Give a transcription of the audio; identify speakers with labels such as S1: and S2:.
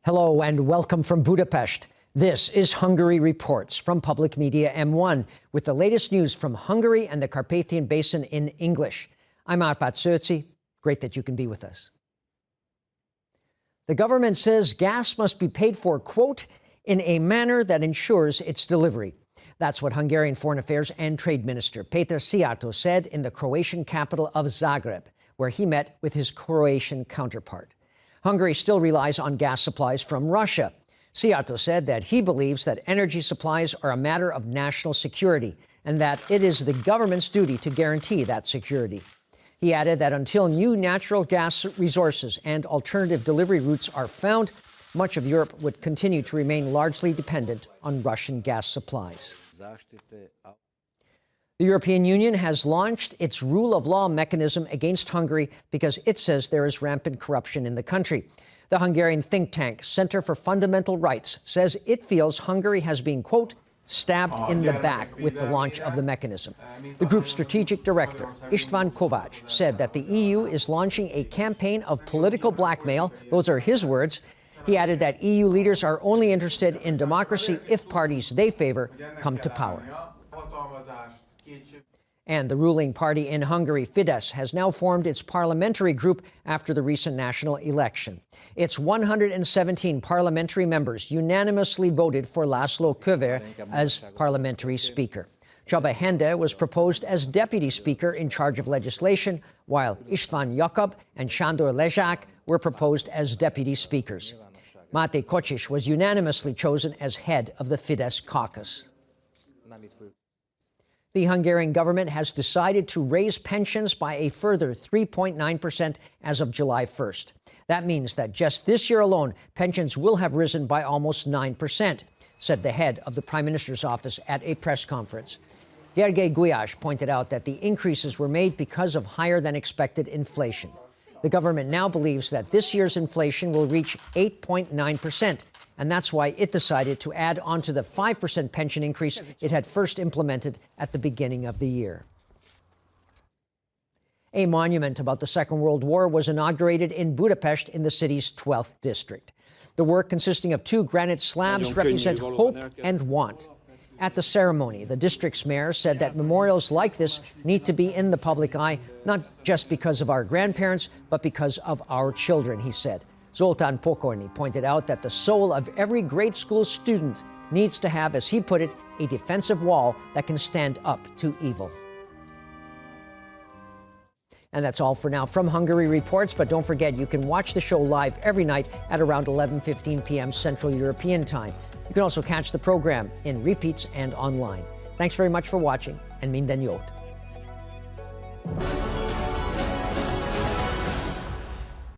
S1: Hello and welcome from Budapest. This is Hungary Reports from Public Media M1 with the latest news from Hungary and the Carpathian Basin in English. I'm Árpád Szőci. Great that you can be with us. The government says gas must be paid for, quote, in a manner that ensures its delivery. That's what Hungarian Foreign Affairs and Trade Minister Péter Szijjártó said in the Croatian capital of Zagreb, where he met with his Croatian counterpart. Hungary still relies on gas supplies from Russia. Szijjártó said that he believes that energy supplies are a matter of national security and that it is the government's duty to guarantee that security. He added that until new natural gas resources and alternative delivery routes are found, much of Europe would continue to remain largely dependent on Russian gas supplies. The European Union has launched its rule of law mechanism against Hungary because it says there is rampant corruption in the country. The Hungarian think tank Center for Fundamental Rights says it feels Hungary has been, quote, stabbed in the back with the launch of the mechanism. The group's strategic director, István Kovács, said that the EU is launching a campaign of political blackmail. Those are his words. He added that EU leaders are only interested in democracy if parties they favor come to power. And the ruling party in Hungary, Fidesz, has now formed its parliamentary group after the recent national election. Its 117 parliamentary members unanimously voted for László Kövér as parliamentary speaker. Csaba Hende was proposed as deputy speaker in charge of legislation, while István Jakab and Sándor Lezsák were proposed as deputy speakers. Máté Kocsis was unanimously chosen as head of the Fidesz caucus. The Hungarian government has decided to raise pensions by a further 3.9% as of July 1st. That means that just this year alone, pensions will have risen by almost 9%, said the head of the Prime Minister's office at a press conference. Gergely Gulyás pointed out that the increases were made because of higher than expected inflation. The government now believes that this year's inflation will reach 8.9%. And that's why it decided to add on to the 5% pension increase it had first implemented at the beginning of the year. A monument about the Second World War was inaugurated in Budapest in the city's 12th district. The work, consisting of two granite slabs, represent hope and want. At the ceremony, the district's mayor said that memorials like this need to be in the public eye, not just because of our grandparents, but because of our children, he said. Zoltán Pokorny pointed out that the soul of every grade school student needs to have, as he put it, a defensive wall that can stand up to evil. And that's all for now from Hungary Reports, but don't forget you can watch the show live every night at around 11:15 p.m. Central European Time. You can also catch the program in repeats and online. Thanks very much for watching, and minden jót!